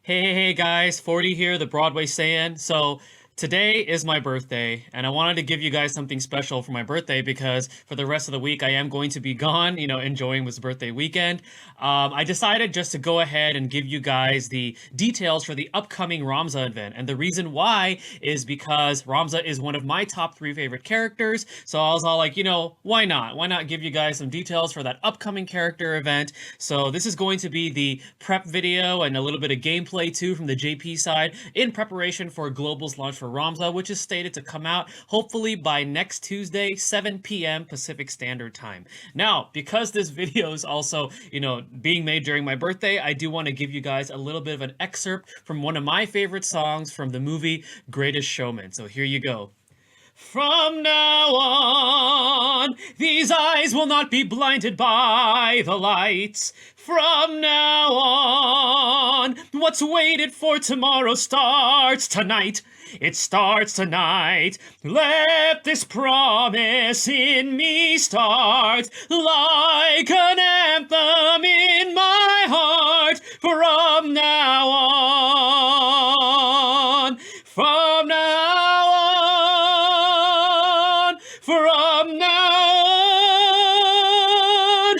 Hey guys, 40 here, the Broadway Saiyan. So today is my birthday, and I wanted to give you guys something special for my birthday because for the rest of the week I am going to be gone, enjoying this birthday weekend. I decided just to go ahead and give you guys the details for the upcoming Ramza event, and the reason why is because Ramza is one of my top 3 favorite characters, so I was all like, why not? Why not give you guys some details for that upcoming character event? So this is going to be the prep video and a little bit of gameplay too from the JP side in preparation for Global's launch for Ramza, which is stated to come out hopefully by next Tuesday, 7 p.m. Pacific Standard Time. Now, because this video is also, being made during my birthday, I do want to give you guys a little bit of an excerpt from one of my favorite songs from the movie Greatest Showman. So here you go. From now on, these eyes will not be blinded by the lights. From now on, what's waited for tomorrow starts tonight. It starts tonight. Let this promise in me start like an anthem in my heart. From now on, from now on, from now on.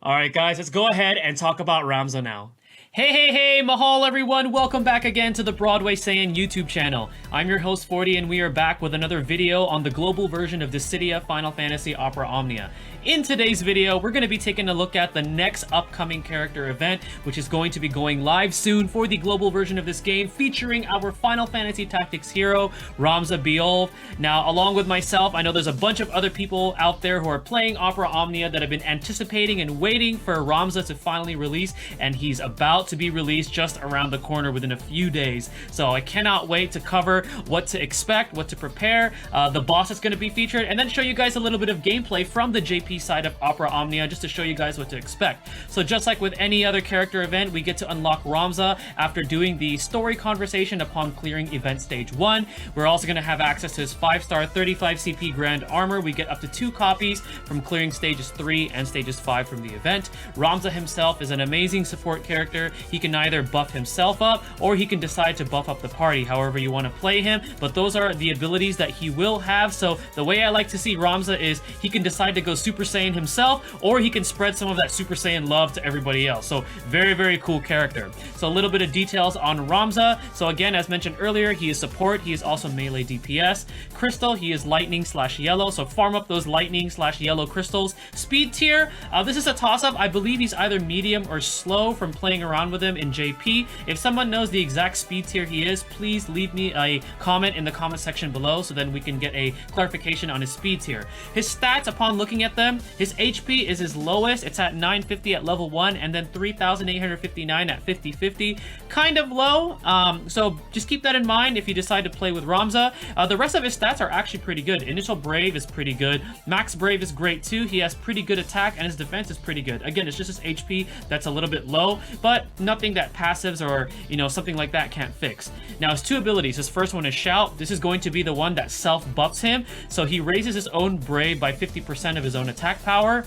All right, guys, let's go ahead and talk about Ramza now. Hey, MAHAL everyone, welcome back again to the Broadway Saiyan YouTube channel. I'm your host 40 and we are back with another video on the global version of Dissidia Final Fantasy Opera Omnia. In today's video, we're going to be taking a look at the next upcoming character event, which is going to be going live soon for the global version of this game, featuring our Final Fantasy Tactics hero, Ramza Beoulve. Now, along with myself, I know there's a bunch of other people out there who are playing Opera Omnia that have been anticipating and waiting for Ramza to finally release, and he's about to be released just around the corner within a few days. So I cannot wait to cover what to expect, what to prepare, the boss that's going to be featured, and then show you guys a little bit of gameplay from the JP side of Opera Omnia just to show you guys what to expect. So just like with any other character event, we get to unlock Ramza after doing the story conversation upon clearing event stage 1. We're also going to have access to his 5-star 35 CP Grand Armor. We get up to 2 copies from clearing stages 3 and stages 5 from the event. Ramza himself is an amazing support character. He can either buff himself up or he can decide to buff up the party, however you want to play him, but those are the abilities that he will have. So the way I like to see Ramza is he can decide to go Super Saiyan himself, or he can spread some of that Super Saiyan love to everybody else. So very cool character. So a little bit of details on Ramza. So again, as mentioned earlier, he is support. He is also melee DPS. Crystal, he is lightning/yellow, so farm up those lightning/yellow crystals. Speed tier, this is a toss-up. I believe he's either medium or slow from playing around with him in JP. If someone knows the exact speed tier he is, please leave me a comment in the comment section below so then we can get a clarification on his speed tier. His stats, upon looking at them, his HP is his lowest. It's at 950 at level 1 and then 3,859 at 50/50. Kind of low, so just keep that in mind if you decide to play with Ramza. The rest of his stats are actually pretty good. Initial Brave is pretty good. Max Brave is great too. He has pretty good attack and his defense is pretty good. Again, it's just his HP that's a little bit low, but nothing that passives or, something like that can't fix. Now, his 2 abilities. His first one is Shout. This is going to be the one that self-buffs him, so he raises his own Brave by 50% of his own attack power.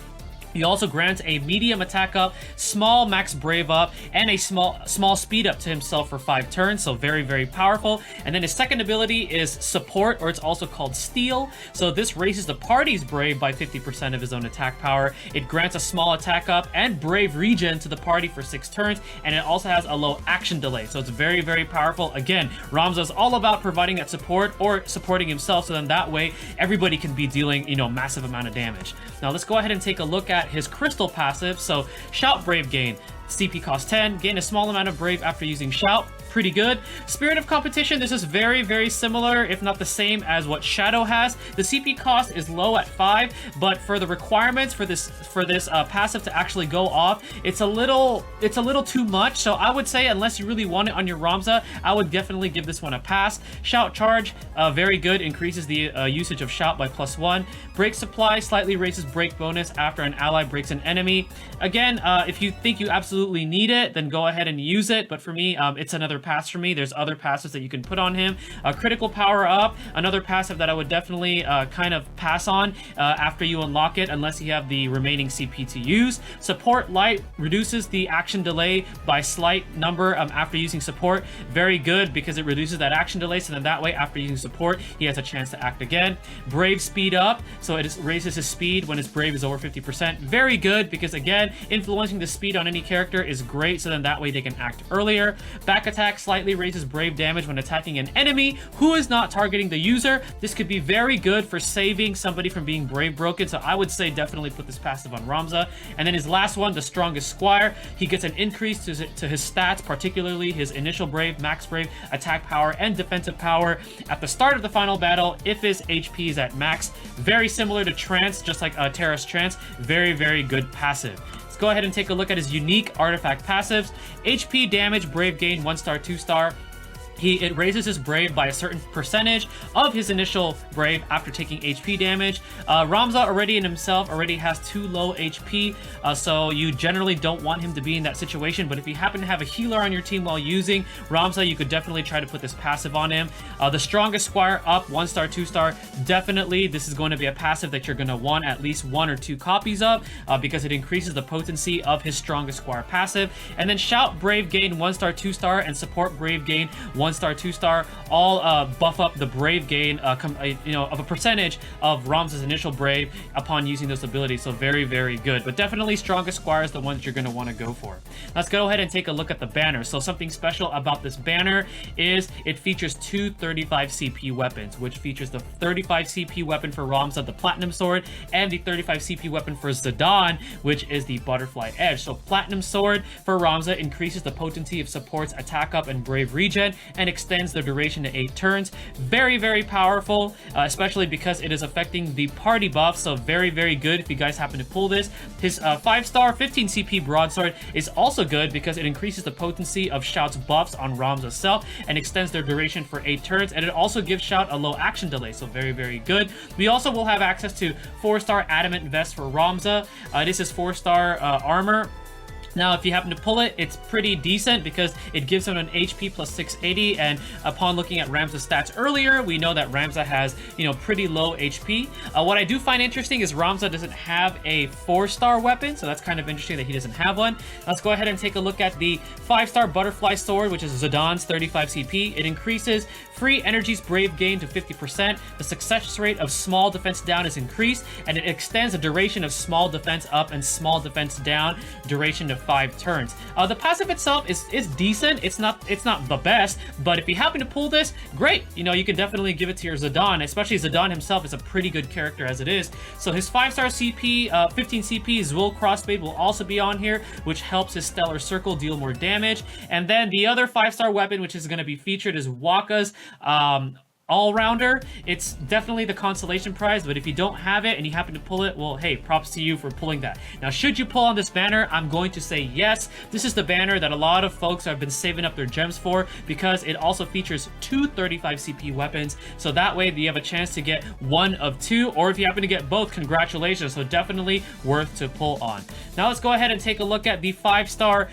He also grants a medium attack up, small max brave up, and a small speed up to himself for 5 turns, so very powerful. And then his second ability is support, or it's also called steal. So this raises the party's brave by 50% of his own attack power. It grants a small attack up and brave regen to the party for 6 turns, and it also has a low action delay, so it's very powerful. Again, Ramza is all about providing that support or supporting himself, so then that way everybody can be dealing, massive amount of damage. Now let's go ahead and take a look at his crystal passive. So Shout Brave gain, CP cost 10, gain a small amount of Brave after using Shout. Pretty good. Spirit of Competition, this is very similar, if not the same as what Shadow has. The CP cost is low at 5, but for the requirements for this passive to actually go off, it's a little too much. So I would say, unless you really want it on your Ramza, I would definitely give this one a pass. Shout Charge, very good, increases the usage of Shout by +1. Break Supply slightly raises break bonus after an ally breaks an enemy. Again, if you think you absolutely absolutely need it, then go ahead and use it. But for me, it's another pass for me. There's other passes that you can put on him. Critical power up, another passive that I would definitely kind of pass on after you unlock it, unless you have the remaining CP to use. Support light reduces the action delay by slight number after using support. Very good, because it reduces that action delay, so then that way after using support he has a chance to act again. Brave speed up, so it raises his speed when his brave is over 50%. Very good, because again, influencing the speed on any character is great, so then that way they can act earlier. Back attack slightly raises brave damage when attacking an enemy who is not targeting the user. This could be very good for saving somebody from being brave broken, so I would say definitely put this passive on Ramza. And then his last one, the Strongest Squire, he gets an increase to his stats, particularly his initial brave, max brave, attack power, and defensive power at the start of the final battle if his HP is at max. Very similar to Trance, just like Terra's Trance. Very, very good passive. Let's go ahead and take a look at his unique artifact passives. HP damage, brave gain, 1-star, 2-star. It raises his brave by a certain percentage of his initial brave after taking HP damage. Ramza already in himself already has too low HP, so you generally don't want him to be in that situation. But if you happen to have a healer on your team while using Ramza, you could definitely try to put this passive on him. The Strongest Squire up, 1-star, 2-star. Definitely, this is going to be a passive that you're going to want at least 1 or 2 copies of, because it increases the potency of his Strongest Squire passive. And then Shout brave gain 1-star, 2-star, and Support brave gain 1-star, 2-star, all buff up the brave gain, of a percentage of Ramza's initial brave upon using those abilities. So very, very good. But definitely Strongest Squire is the one that you're going to want to go for. Let's go ahead and take a look at the banner. So something special about this banner is it features 2 35 CP weapons, which features the 35 CP weapon for Ramza, the Platinum Sword, and the 35 CP weapon for Zidane, which is the Butterfly Edge. So Platinum Sword for Ramza increases the potency of support's attack up and brave regen, and extends the duration to 8 turns. Very, very powerful, especially because it is affecting the party buff, so very, very good if you guys happen to pull this. His 5-star 15 CP broadsword is also good because it increases the potency of Shout's buffs on Ramza's self and extends their duration for 8 turns, and it also gives Shout a low action delay, so very, very good. We also will have access to 4-star Adamant Vest for Ramza. This is 4-star armor. Now, if you happen to pull it, it's pretty decent because it gives him an HP plus 680, and upon looking at Ramza's stats earlier, we know that Ramza has, pretty low HP. What I do find interesting is Ramza doesn't have a 4-star weapon, so that's kind of interesting that he doesn't have one. Let's go ahead and take a look at the 5-star Butterfly Sword, which is Zidane's 35 CP. It increases free energies brave gain to 50%. The success rate of small defense down is increased, and it extends the duration of small defense up and small defense down duration to 5 turns. The passive itself is decent. It's not the best, but if you happen to pull this, great. You can definitely give it to your Zidane, especially Zidane himself is a pretty good character as it is. So his 5-star CP, 15 CP Zwil Crossblade will also be on here, which helps his Stellar Circle deal more damage. And then the other 5-star weapon, which is going to be featured, is Waka's all-rounder. It's definitely the consolation prize, but if you don't have it and you happen to pull it, well, hey, props to you for pulling that. Now, should you pull on this banner, I'm going to say yes. This is the banner that a lot of folks have been saving up their gems for because it also features 2 35 CP weapons, so that way you have a chance to get one of 2, or if you happen to get both, congratulations. So definitely worth to pull on. Now let's go ahead and take a look at the 5-star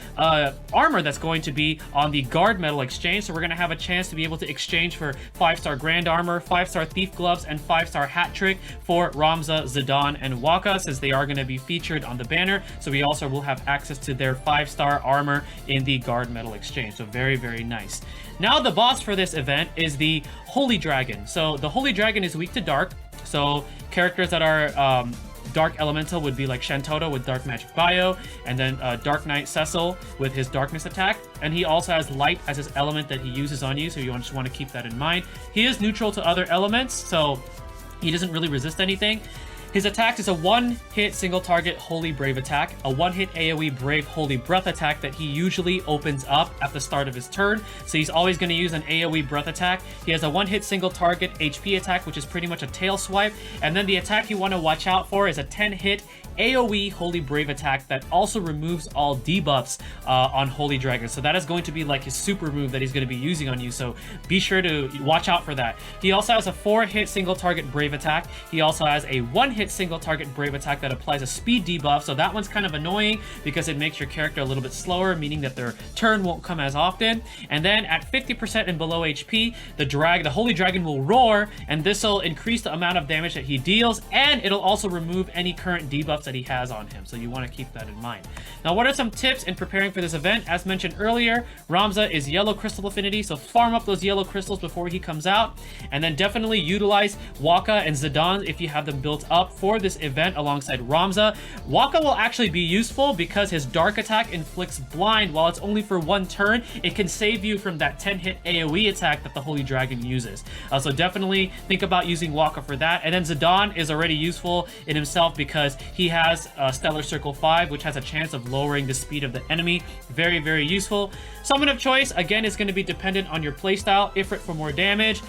armor that's going to be on the Guard Metal Exchange. So we're going to have a chance to be able to exchange for 5-star Grand Armor, 5-star Thief Gloves, and 5-star Hat Trick for Ramza, Zidane, and Waka, since they are going to be featured on the banner. So we also will have access to their 5-star armor in the Guard Metal Exchange. So very, very nice. Now the boss for this event is the Holy Dragon. So the Holy Dragon is weak to dark. So characters that are Dark Elemental would be like Shantoto with Dark Magic Bio, and then Dark Knight Cecil with his Darkness attack. And he also has Light as his element that he uses on you, so you just want to keep that in mind. He is neutral to other elements, so he doesn't really resist anything. His attack is a 1-hit single target Holy Brave attack, a 1-hit AoE Brave Holy Breath attack that he usually opens up at the start of his turn. So he's always going to use an AoE Breath attack. He has a 1-hit single target HP attack, which is pretty much a tail swipe. And then the attack you want to watch out for is a 10-hit AoE Holy Brave attack that also removes all debuffs on Holy Dragon. So that is going to be like his super move that he's going to be using on you. So be sure to watch out for that. He also has a 4-hit single target Brave attack. He also has a 1-hit single target Brave attack that applies a speed debuff. So that one's kind of annoying because it makes your character a little bit slower, meaning that their turn won't come as often. And then at 50% and below HP, the Holy Dragon will roar, and this will increase the amount of damage that he deals, and it'll also remove any current debuffs that he has on him. So you want to keep that in mind. Now, what are some tips in preparing for this event? As mentioned earlier, Ramza is yellow crystal affinity, so farm up those yellow crystals before he comes out, and then definitely utilize Waka and Zidane if you have them built up for this event alongside Ramza. Waka will actually be useful because his dark attack inflicts blind. While it's only for 1 turn, it can save you from that 10-hit AoE attack that the Holy Dragon uses. So definitely think about using Waka for that. And then Zidane is already useful in himself because he has Stellar Circle 5, which has a chance of lowering the speed of the enemy. Very, very useful. Summon of choice, again, is going to be dependent on your playstyle. Ifrit for more damage,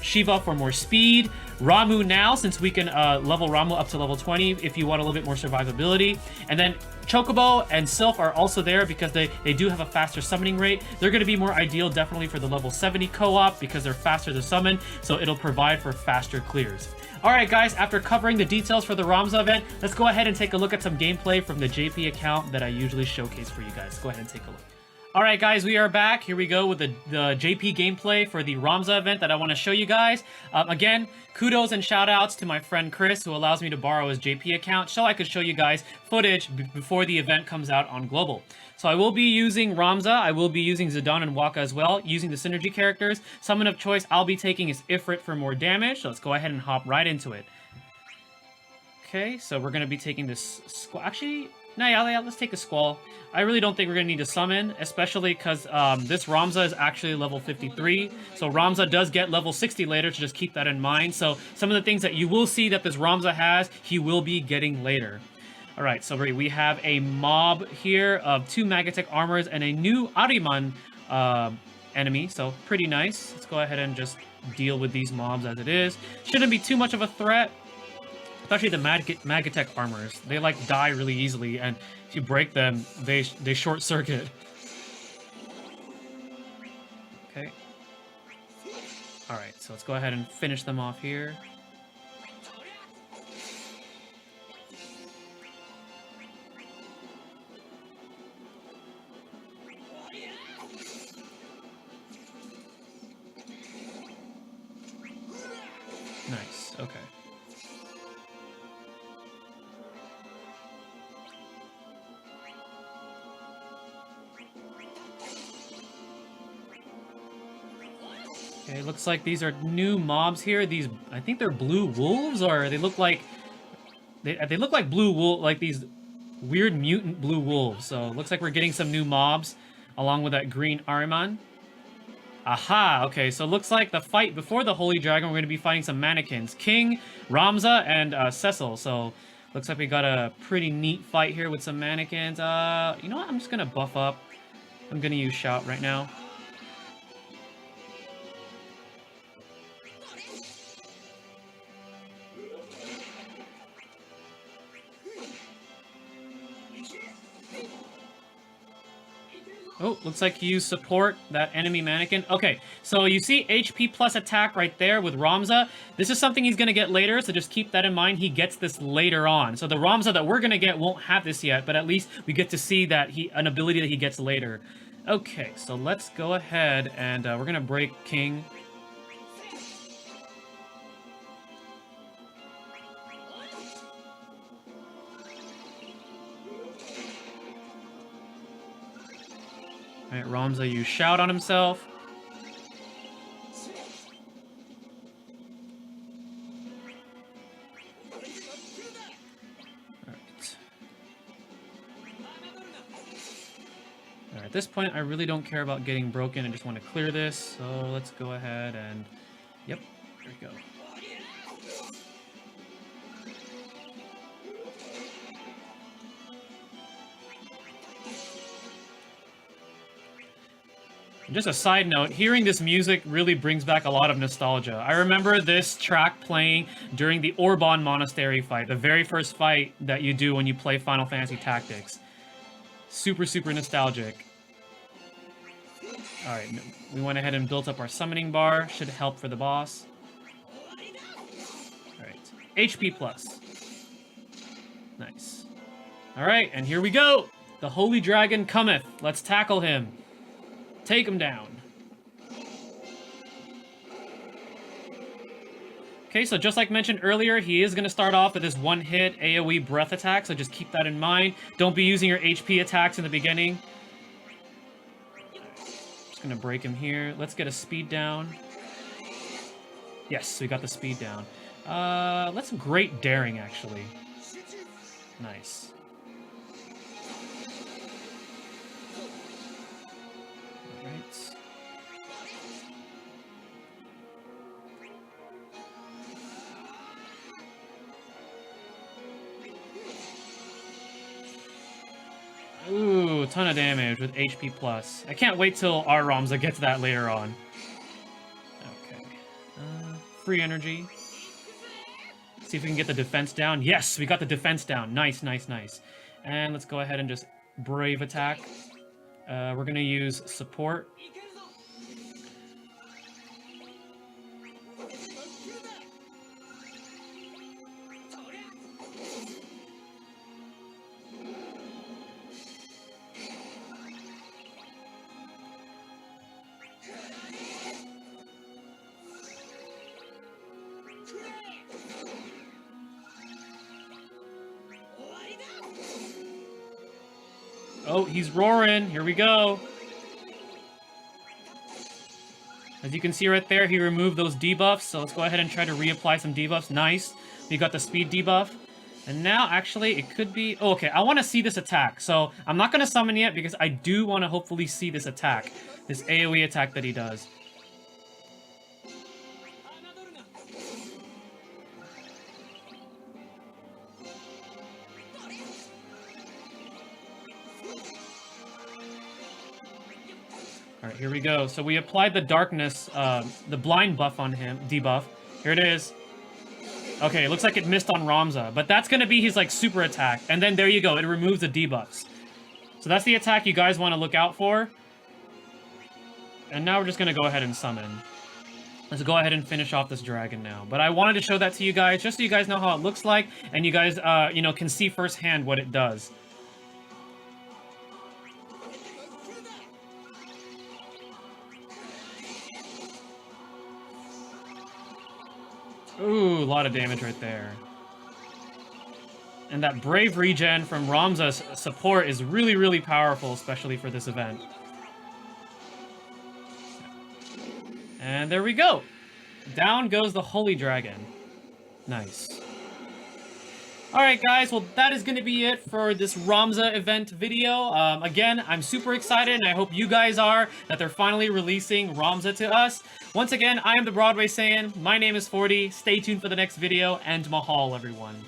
Shiva for more speed, Ramu now, since we can level Ramu up to level 20 if you want a little bit more survivability. And then Chocobo and Sylph are also there because they do have a faster summoning rate. They're going to be more ideal definitely for the level 70 co-op because they're faster to summon, so it'll provide for faster clears. Alright guys, after covering the details for the Ramza event, let's go ahead and take a look at some gameplay from the JP account that I usually showcase for you guys. Go ahead and take a look. Alright guys, we are back. Here we go with the JP gameplay for the Ramza event that I want to show you guys. Again, kudos and shout outs to my friend Chris, who allows me to borrow his JP account so I could show you guys footage before the event comes out on Global. So I will be using Ramza, I will be using Zidane and Waka as well, using the synergy characters. Summon of choice I'll be taking is Ifrit for more damage, so let's go ahead and hop right into it. Okay, so we're going to be taking this Squall. Actually, no, yeah, let's take a Squall. I really don't think we're going to need to summon, especially because this Ramza is actually level 53. So Ramza does get level 60 later, so just keep that in mind. So some of the things that you will see that this Ramza has, he will be getting later. Alright, so we have a mob here of 2 Magatech armors and a new Ariman enemy, so pretty nice. Let's go ahead and just deal with these mobs as it is. Shouldn't be too much of a threat. Especially the Magatech armors. They like die really easily, and if you break them, they short circuit. Okay. Alright, so let's go ahead and finish them off here. Nice, okay. Okay, looks like these are new mobs here. These, I think they're blue wolves, or they look like blue wolf, like these weird mutant blue wolves. So looks like we're getting some new mobs along with that green Ariman. Aha, okay, so looks like the fight before the Holy Dragon, we're going to be fighting some mannequins. King, Ramza, and Cecil. So looks like we got a pretty neat fight here with some mannequins. You know what, I'm just going to buff up. I'm going to use Shout right now. Oh, looks like you support that enemy mannequin. Okay, so you see HP plus attack right there with Ramza. This is something he's going to get later, so just keep that in mind. He gets this later on. So the Ramza that we're going to get won't have this yet, but at least we get to see that an ability that he gets later. Okay, so let's go ahead and we're going to break King. Alright, Ramza, you Shout on himself. Alright. Alright, at this point, I really don't care about getting broken. I just want to clear this. So let's go ahead and... Yep, there we go. Just a side note, hearing this music really brings back a lot of nostalgia. I remember this track playing during the Orban Monastery fight, the very first fight that you do when you play Final Fantasy Tactics. Super, super nostalgic. Alright, we went ahead and built up our summoning bar. Should help for the boss. Alright, HP plus. Nice. Alright, and here we go! The Holy Dragon cometh. Let's tackle him. Take him down. Okay, so just like mentioned earlier, he is going to start off with this one-hit AoE breath attack, so just keep that in mind. Don't be using your HP attacks in the beginning. Just going to break him here. Let's get a speed down. Yes, we got the speed down. Let's Great Daring, actually. Nice. Ooh, ton of damage with HP plus. I can't wait till our Ramza gets that later on. Okay. Free energy. See if we can get the defense down. Yes, we got the defense down. Nice, nice, nice. And let's go ahead and just brave attack. We're gonna use support. Oh, he's roaring. Here we go. As you can see right there, he removed those debuffs. So let's go ahead and try to reapply some debuffs. Nice. We got the speed debuff. And now, actually, it could be... Oh, okay, I want to see this attack. So I'm not going to summon yet because I do want to hopefully see this attack. This AoE attack that he does. Alright, here we go. So we applied the darkness, the blind buff on him, debuff. Here it is. Okay, it looks like it missed on Ramza, but that's gonna be his, like, super attack. And then there you go, it removes the debuffs. So that's the attack you guys want to look out for. And now we're just gonna go ahead and summon. Let's go ahead and finish off this dragon now. But I wanted to show that to you guys, just so you guys know how it looks like, and you guys, you know, can see firsthand what it does. Ooh, a lot of damage right there. And that brave regen from Ramza's support is really, really powerful, especially for this event. And there we go. Down goes the Holy Dragon. Nice. Alright guys, well that is going to be it for this Ramza event video. Again, I'm super excited and I hope you guys are, that they're finally releasing Ramza to us. Once again, I am the Broadway Saiyan, my name is 40, stay tuned for the next video, and Mahal everyone.